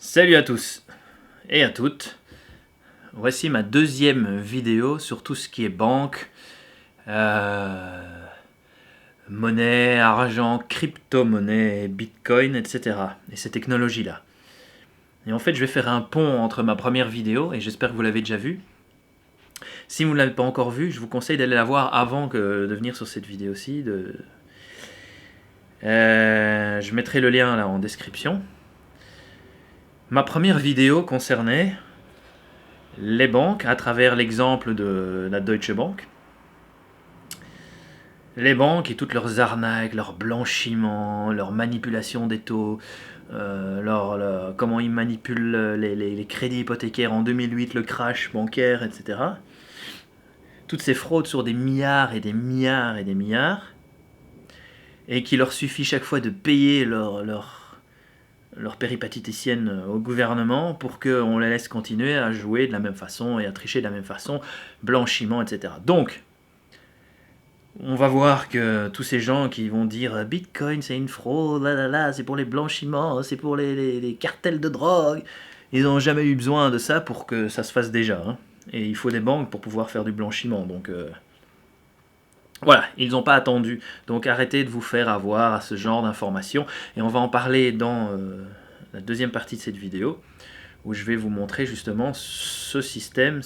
Salut à tous et à toutes. Voici ma deuxième vidéo sur tout ce qui est banque, monnaie, argent, crypto-monnaie, bitcoin, etc. Et ces technologies-là. Et en fait, je vais faire un pont entre ma première vidéo, et j'espère que vous l'avez déjà vue. Si vous ne l'avez pas encore vue, je vous conseille d'aller la voir avant de venir sur cette vidéo-ci. Je mettrai le lien là en description. Ma première vidéo concernait les banques à travers l'exemple de la Deutsche Bank. Les banques et toutes leurs arnaques, leur blanchiment, leur manipulation des taux, comment ils manipulent les crédits hypothécaires en 2008, le crash bancaire, etc. Toutes ces fraudes sur des milliards et des milliards et des milliards, et qu'il leur suffit chaque fois de payer leur péripatéticienne au gouvernement pour qu'on les laisse continuer à jouer de la même façon et à tricher de la même façon, blanchiment, etc. Donc, on va voir que tous ces gens qui vont dire Bitcoin c'est une fraude, c'est pour les blanchiments, c'est pour les cartels de drogue, ils n'ont jamais eu besoin de ça pour que ça se fasse déjà. Hein. Et il faut des banques pour pouvoir faire du blanchiment. Donc voilà, ils n'ont pas attendu. Donc arrêtez de vous faire avoir à ce genre d'informations. Et on va en parler dans la deuxième partie de cette vidéo, où je vais vous montrer justement ce système,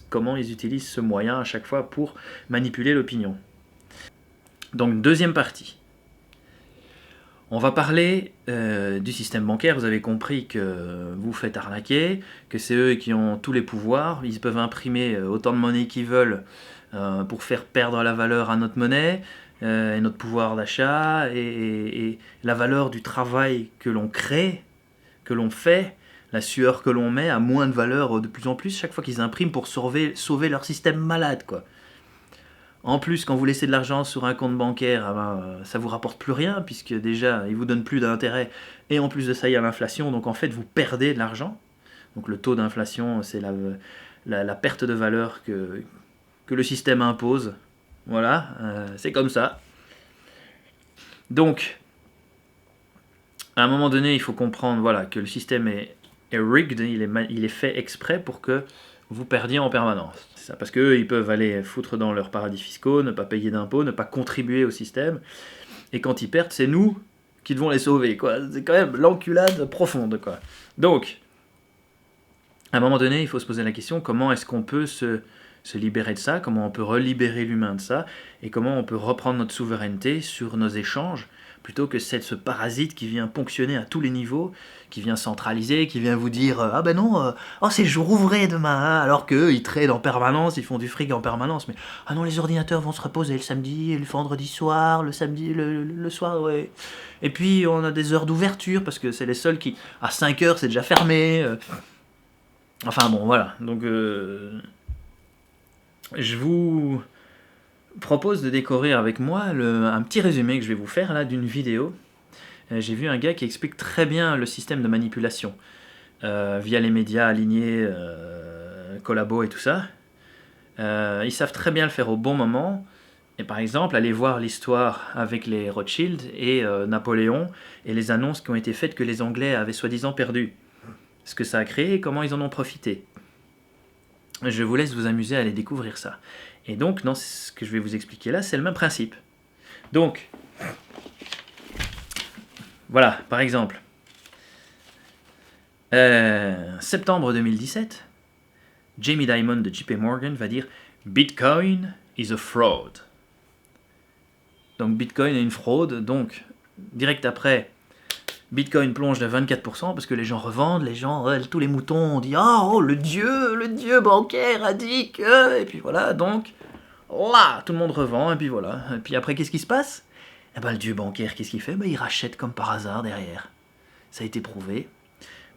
comment ils utilisent ce moyen à chaque fois pour manipuler l'opinion. Donc deuxième partie. On va parler du système bancaire. Vous avez compris que vous faites arnaquer, que c'est eux qui ont tous les pouvoirs. Ils peuvent imprimer autant de monnaie qu'ils veulent pour faire perdre la valeur à notre monnaie, et notre pouvoir d'achat, et la valeur du travail que l'on crée, que l'on fait, la sueur que l'on met a moins de valeur de plus en plus chaque fois qu'ils impriment pour sauver leur système malade, quoi. En plus, quand vous laissez de l'argent sur un compte bancaire, ça vous rapporte plus rien, puisque déjà, ils vous donnent plus d'intérêt, et en plus de ça, il y a l'inflation, donc en fait, vous perdez de l'argent. Donc le taux d'inflation, c'est la perte de valeur que le système impose. Voilà, c'est comme ça. Donc, à un moment donné, il faut comprendre voilà, que le système est rigged, il est fait exprès pour que vous perdiez en permanence. C'est ça, parce qu'eux, ils peuvent aller foutre dans leurs paradis fiscaux, ne pas payer d'impôts, ne pas contribuer au système, et quand ils perdent, c'est nous qui devons les sauver, quoi. C'est quand même l'enculade profonde, quoi. Donc, à un moment donné, il faut se poser la question, comment est-ce qu'on peut se libérer de ça, comment on peut relibérer l'humain de ça, et comment on peut reprendre notre souveraineté sur nos échanges, plutôt que ce parasite qui vient ponctionner à tous les niveaux, qui vient centraliser, qui vient vous dire ah ben non, c'est jour ouvré demain, hein, alors qu'eux ils tradent en permanence, ils font du fric en permanence, mais ah non, les ordinateurs vont se reposer le samedi, le vendredi soir, le samedi, le soir, ouais. Et puis on a des heures d'ouverture, parce que c'est les seuls qui, à 5 heures c'est déjà fermé, enfin bon voilà, donc je vous propose de découvrir avec moi un petit résumé que je vais vous faire là d'une vidéo. J'ai vu un gars qui explique très bien le système de manipulation via les médias alignés, collabos et tout ça. Ils savent très bien le faire au bon moment. Et par exemple, allez voir l'histoire avec les Rothschild et Napoléon et les annonces qui ont été faites que les Anglais avaient soi-disant perdu. Ce que ça a créé et comment ils en ont profité. Je vous laisse vous amuser à aller découvrir ça. Et donc, dans ce que je vais vous expliquer là, c'est le même principe. Donc, voilà, par exemple, septembre 2017, Jamie Dimon de JP Morgan va dire « Bitcoin is a fraud ». Donc, Bitcoin est une fraude. Donc, direct après, Bitcoin plonge de 24% parce que les gens revendent, tous les moutons ont dit « Oh, le dieu bancaire a dit que... » Et puis voilà, donc, là, tout le monde revend, et puis voilà. Et puis après, qu'est-ce qui se passe ? Eh ben, le dieu bancaire, qu'est-ce qu'il fait ? Il rachète comme par hasard derrière. Ça a été prouvé.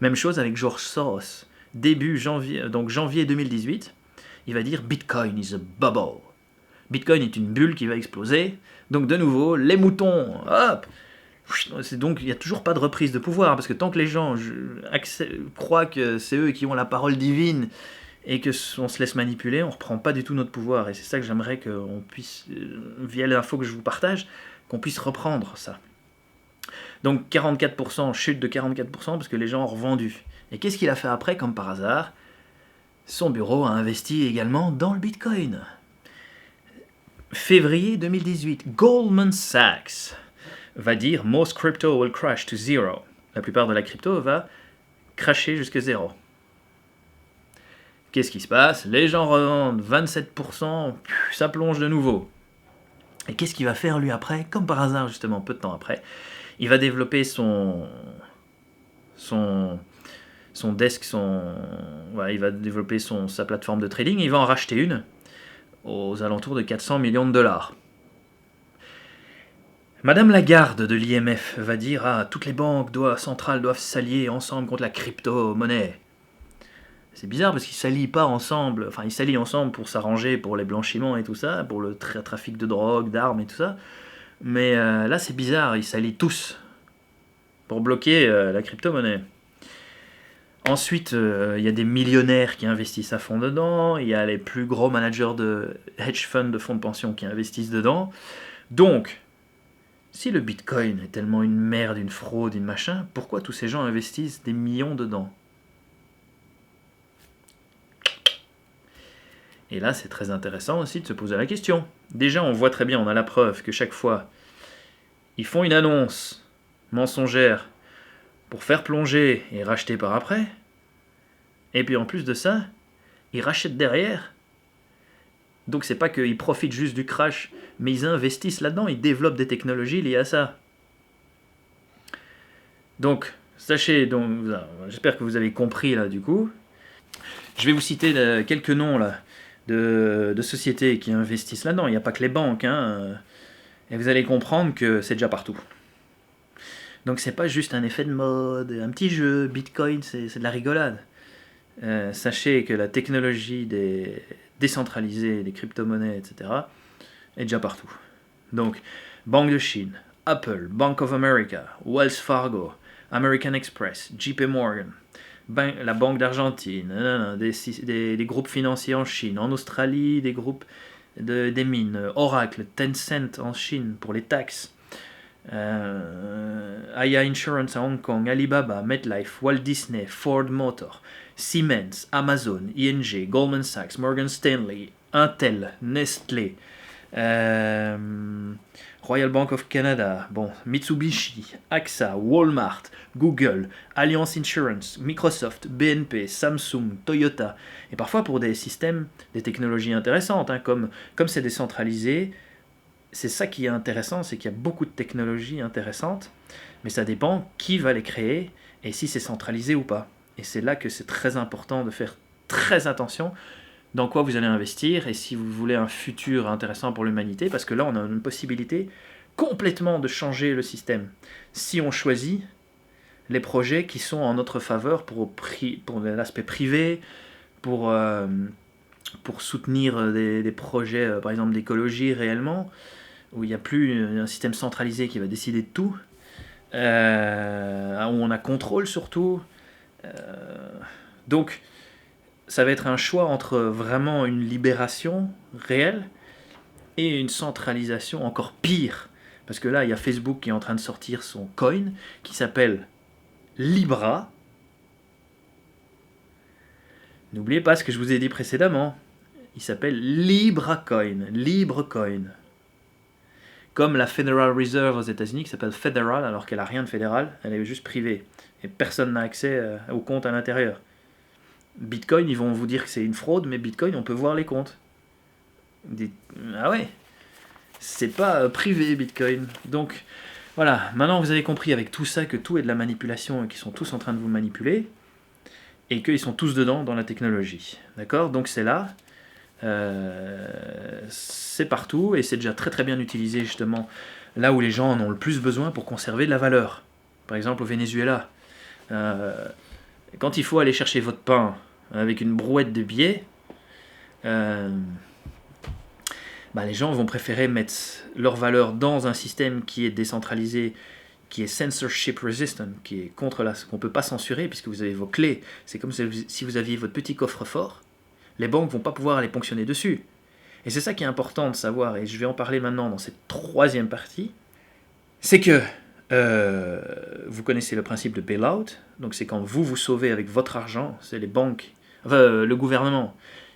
Même chose avec George Soros. Début janvier, donc janvier 2018, il va dire « Bitcoin is a bubble ». Bitcoin est une bulle qui va exploser. Donc de nouveau, les moutons, hop. Donc il n'y a toujours pas de reprise de pouvoir, parce que tant que les gens croient que c'est eux qui ont la parole divine et qu'on se laisse manipuler, on ne reprend pas du tout notre pouvoir. Et c'est ça que j'aimerais qu'on puisse, via l'info que je vous partage, qu'on puisse reprendre ça. Donc 44%, chute de 44% parce que les gens ont revendu. Et qu'est-ce qu'il a fait après, comme par hasard? Son bureau a investi également dans le Bitcoin. Février 2018, Goldman Sachs va dire Most crypto will crash to zero. La plupart de la crypto va crasher jusqu'à zéro. Qu'est-ce qui se passe? Les gens revendent 27%, ça plonge de nouveau. Et qu'est-ce qu'il va faire lui après? Comme par hasard, justement, peu de temps après, il va développer son desk, voilà, il va développer sa plateforme de trading, et il va en racheter une aux alentours de 400 millions de dollars. Madame Lagarde de l'IMF va dire toutes les banques centrales doivent s'allier ensemble contre la crypto-monnaie. C'est bizarre parce qu'ils s'allient pas ensemble, enfin ils s'allient ensemble pour s'arranger pour les blanchiments et tout ça, pour le trafic de drogue, d'armes et tout ça. Mais là c'est bizarre, ils s'allient tous pour bloquer la crypto-monnaie. Ensuite, il y a des millionnaires qui investissent à fond dedans, il y a les plus gros managers de hedge funds, de fonds de pension qui investissent dedans. Donc, si le Bitcoin est tellement une merde, une fraude, une machin, pourquoi tous ces gens investissent des millions dedans? Et là, c'est très intéressant aussi de se poser la question. Déjà, on voit très bien, on a la preuve que chaque fois, ils font une annonce mensongère pour faire plonger et racheter par après. Et puis en plus de ça, ils rachètent derrière. Donc c'est pas qu'ils profitent juste du crash, mais ils investissent là-dedans, ils développent des technologies liées à ça. Donc, sachez, j'espère que vous avez compris là du coup. Je vais vous citer quelques noms là de sociétés qui investissent là-dedans. Il n'y a pas que les banques, et vous allez comprendre que c'est déjà partout. Donc c'est pas juste un effet de mode, un petit jeu, Bitcoin, c'est de la rigolade. Sachez que la technologie décentralisée, des crypto-monnaies, etc., est déjà partout. Donc, Banque de Chine, Apple, Bank of America, Wells Fargo, American Express, JP Morgan, la Banque d'Argentine, des groupes financiers en Chine, en Australie, des groupes des mines, Oracle, Tencent en Chine pour les taxes, Aya Insurance à Hong Kong, Alibaba, MetLife, Walt Disney, Ford Motor, Siemens, Amazon, ING, Goldman Sachs, Morgan Stanley, Intel, Nestlé, Royal Bank of Canada, Mitsubishi, AXA, Walmart, Google, Allianz Insurance, Microsoft, BNP, Samsung, Toyota, et parfois pour des systèmes, des technologies intéressantes, comme c'est décentralisé. C'est ça qui est intéressant, c'est qu'il y a beaucoup de technologies intéressantes, mais ça dépend qui va les créer et si c'est centralisé ou pas. Et c'est là que c'est très important de faire très attention dans quoi vous allez investir et si vous voulez un futur intéressant pour l'humanité, parce que là on a une possibilité complètement de changer le système. Si on choisit les projets qui sont en notre faveur pour l'aspect privé, pour soutenir des projets, par exemple d'écologie réellement, où il n'y a plus un système centralisé qui va décider de tout, où on a contrôle sur tout. Donc, ça va être un choix entre vraiment une libération réelle et une centralisation encore pire. Parce que là, il y a Facebook qui est en train de sortir son coin qui s'appelle Libra. N'oubliez pas ce que je vous ai dit précédemment. Il s'appelle LibraCoin. LibreCoin. Comme la Federal Reserve aux États-Unis qui s'appelle Federal alors qu'elle n'a rien de fédéral, elle est juste privée. Et personne n'a accès au compte à l'intérieur. Bitcoin, ils vont vous dire que c'est une fraude, mais Bitcoin, on peut voir les comptes. Ah ouais, c'est pas privé Bitcoin. Donc voilà, maintenant vous avez compris avec tout ça que tout est de la manipulation et qu'ils sont tous en train de vous manipuler et qu'ils sont tous dedans dans la technologie. D'accord? Donc c'est là, c'est partout et c'est déjà très très bien utilisé justement là où les gens en ont le plus besoin pour conserver de la valeur. Par exemple au Venezuela. Quand il faut aller chercher votre pain avec une brouette de billets, les gens vont préférer mettre leur valeur dans un système qui est décentralisé, qui est censorship resistant, qui est contre qu'on ne peut pas censurer puisque vous avez vos clés. C'est comme si vous aviez votre petit coffre-fort. Les banques ne vont pas pouvoir aller ponctionner dessus. Et c'est ça qui est important de savoir, et je vais en parler maintenant dans cette troisième partie, c'est que Vous connaissez le principe de bailout, donc c'est quand vous sauvez avec votre argent, c'est les banques, enfin le gouvernement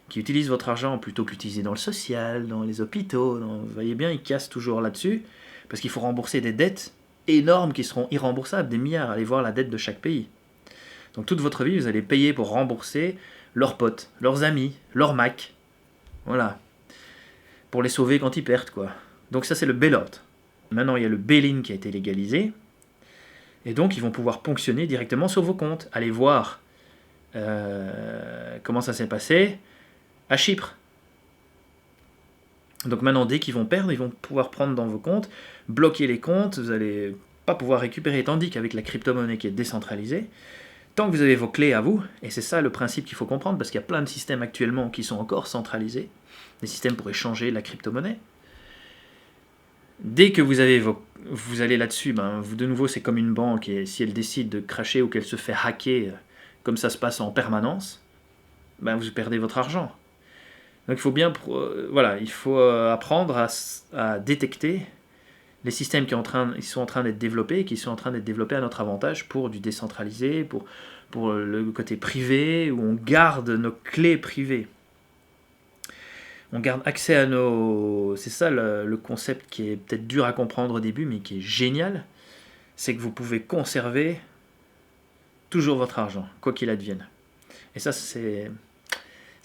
qui utilise votre argent plutôt qu'utiliser dans le social, dans les hôpitaux, vous voyez bien, ils cassent toujours là-dessus, parce qu'il faut rembourser des dettes énormes qui seront irremboursables, des milliards, allez voir la dette de chaque pays. Donc toute votre vie, vous allez payer pour rembourser leurs potes, leurs amis, leurs Mac, voilà, pour les sauver quand ils perdent, quoi. Donc ça c'est le bailout. Maintenant il y a le bail-in qui a été légalisé, et donc ils vont pouvoir ponctionner directement sur vos comptes. Allez voir comment ça s'est passé à Chypre. Donc maintenant, dès qu'ils vont perdre, ils vont pouvoir prendre dans vos comptes, bloquer les comptes, vous n'allez pas pouvoir récupérer, tandis qu'avec la crypto-monnaie qui est décentralisée, tant que vous avez vos clés à vous, et c'est ça le principe qu'il faut comprendre, parce qu'il y a plein de systèmes actuellement qui sont encore centralisés, des systèmes pour échanger la crypto-monnaie. Dès que vous allez là-dessus, de nouveau c'est comme une banque, et si elle décide de crasher ou qu'elle se fait hacker, comme ça se passe en permanence, vous perdez votre argent. Donc il faut bien, il faut apprendre à détecter les systèmes qui sont en train d'être développés et qui sont en train d'être développés à notre avantage pour du décentralisé, pour le côté privé, où on garde nos clés privées. On garde accès à nos... C'est ça le concept qui est peut-être dur à comprendre au début, mais qui est génial. C'est que vous pouvez conserver toujours votre argent, quoi qu'il advienne. Et ça, ça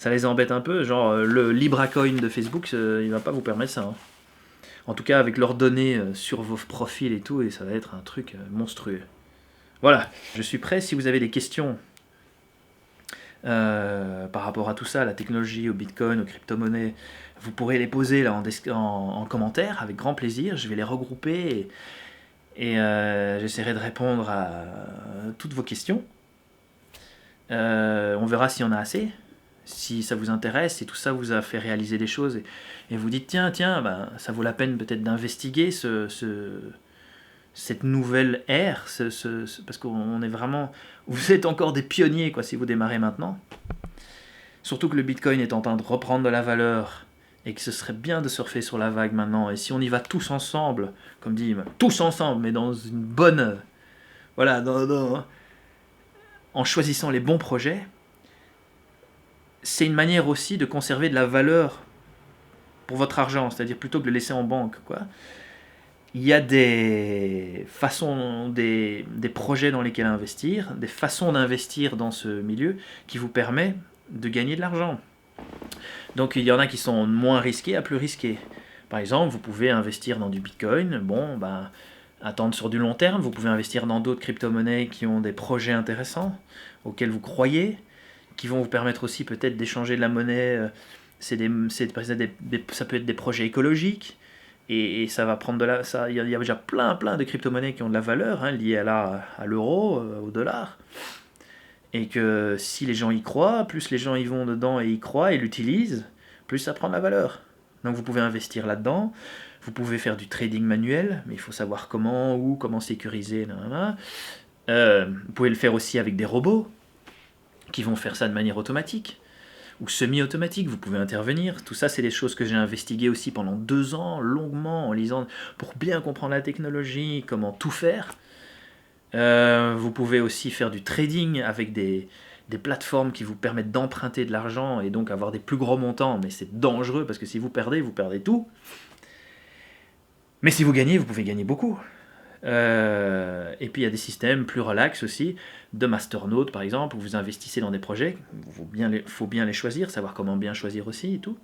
les embête un peu. Genre, le LibraCoin de Facebook, il va pas vous permettre ça. Hein. En tout cas, avec leurs données sur vos profils et tout, et ça va être un truc monstrueux. Voilà, je suis prêt. Si vous avez des questions par rapport à tout ça, la technologie, au Bitcoin, aux crypto-monnaies, vous pourrez les poser là en commentaire avec grand plaisir. Je vais les regrouper et j'essaierai de répondre à toutes vos questions. On verra s'il y en a assez, si ça vous intéresse, si tout ça vous a fait réaliser des choses et vous dites tiens, ça vaut la peine peut-être d'investiguer cette nouvelle ère, parce qu'on est vraiment... Vous êtes encore des pionniers si vous démarrez maintenant. Surtout que le Bitcoin est en train de reprendre de la valeur et que ce serait bien de surfer sur la vague maintenant. Et si on y va tous ensemble, comme dit, tous ensemble, mais dans une bonne... Voilà, en choisissant les bons projets, c'est une manière aussi de conserver de la valeur pour votre argent, c'est-à-dire plutôt que de le laisser en banque, quoi. Il y a des façons, des projets dans lesquels investir, des façons d'investir dans ce milieu qui vous permet de gagner de l'argent. Donc il y en a qui sont moins risqués à plus risqués. Par exemple, vous pouvez investir dans du Bitcoin, attendre sur du long terme, vous pouvez investir dans d'autres crypto-monnaies qui ont des projets intéressants, auxquels vous croyez, qui vont vous permettre aussi peut-être d'échanger de la monnaie. Ça peut être des projets écologiques, et ça va prendre de la... Il y a déjà plein de crypto-monnaies qui ont de la valeur, liées à l'euro, au dollar. Et que si les gens y croient, plus les gens y vont dedans et y croient et l'utilisent, plus ça prend de la valeur. Donc vous pouvez investir là-dedans, vous pouvez faire du trading manuel, mais il faut savoir comment sécuriser. Vous pouvez le faire aussi avec des robots qui vont faire ça de manière automatique ou semi-automatique, vous pouvez intervenir. Tout ça, c'est des choses que j'ai investiguées aussi pendant 2 ans, longuement, en lisant, pour bien comprendre la technologie, comment tout faire. Vous pouvez aussi faire du trading avec des plateformes qui vous permettent d'emprunter de l'argent et donc avoir des plus gros montants, mais c'est dangereux parce que si vous perdez tout. Mais si vous gagnez, vous pouvez gagner beaucoup. Et puis il y a des systèmes plus relax aussi, de Masternode par exemple, où vous investissez dans des projets, il faut bien les choisir, savoir comment bien choisir aussi et tout.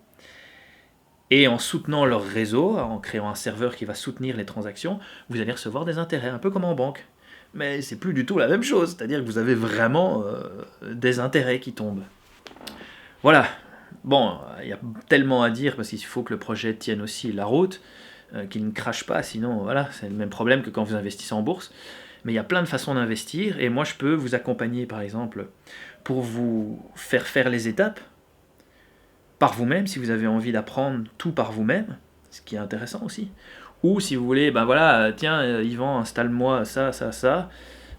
Et en soutenant leur réseau, en créant un serveur qui va soutenir les transactions, vous allez recevoir des intérêts, un peu comme en banque. Mais c'est plus du tout la même chose, c'est-à-dire que vous avez vraiment des intérêts qui tombent. Voilà. Bon, il y a tellement à dire parce qu'il faut que le projet tienne aussi la route, qu'il ne crache pas, sinon voilà, c'est le même problème que quand vous investissez en bourse. Mais il y a plein de façons d'investir et moi je peux vous accompagner par exemple pour vous faire les étapes par vous-même si vous avez envie d'apprendre tout par vous-même, ce qui est intéressant aussi. Ou si vous voulez, tiens Yvan, installe-moi ça,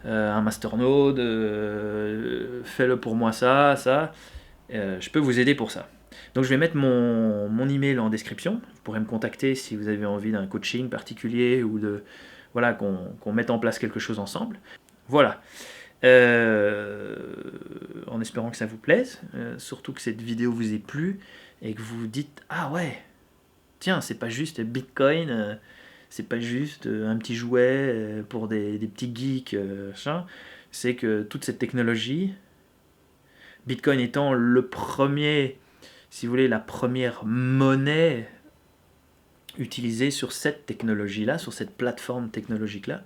un Masternode, fais-le pour moi ça, je peux vous aider pour ça. Donc je vais mettre mon email en description, vous pourrez me contacter si vous avez envie d'un coaching particulier ou voilà, qu'on mette en place quelque chose ensemble. Voilà. En espérant que ça vous plaise, surtout que cette vidéo vous ait plu et que vous vous dites ah ouais, tiens, c'est pas juste Bitcoin, c'est pas juste un petit jouet pour des petits geeks, c'est que toute cette technologie, Bitcoin étant le premier, si vous voulez, la première monnaie utilisée sur cette technologie-là, sur cette plateforme technologique-là.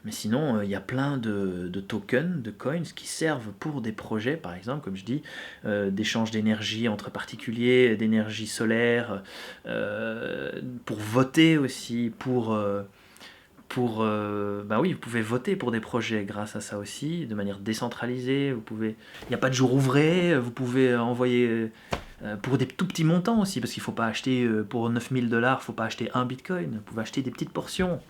Mais sinon, il y a plein de tokens, de coins qui servent pour des projets, par exemple, comme je dis, d'échange d'énergie entre particuliers, d'énergie solaire, pour voter aussi, bah oui, vous pouvez voter pour des projets grâce à ça aussi, de manière décentralisée. Il n'y a pas de jour ouvré, vous pouvez envoyer pour des tout petits montants aussi, parce qu'il ne faut pas acheter pour 9000 dollars, il ne faut pas acheter un bitcoin, vous pouvez acheter des petites portions.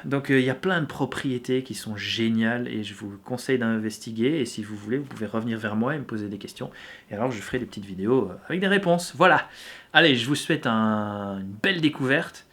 Donc il y a plein de propriétés qui sont géniales et je vous conseille d'investiguer. Et si vous voulez, vous pouvez revenir vers moi et me poser des questions. Et alors je ferai des petites vidéos avec des réponses. Voilà. Allez, je vous souhaite une belle découverte.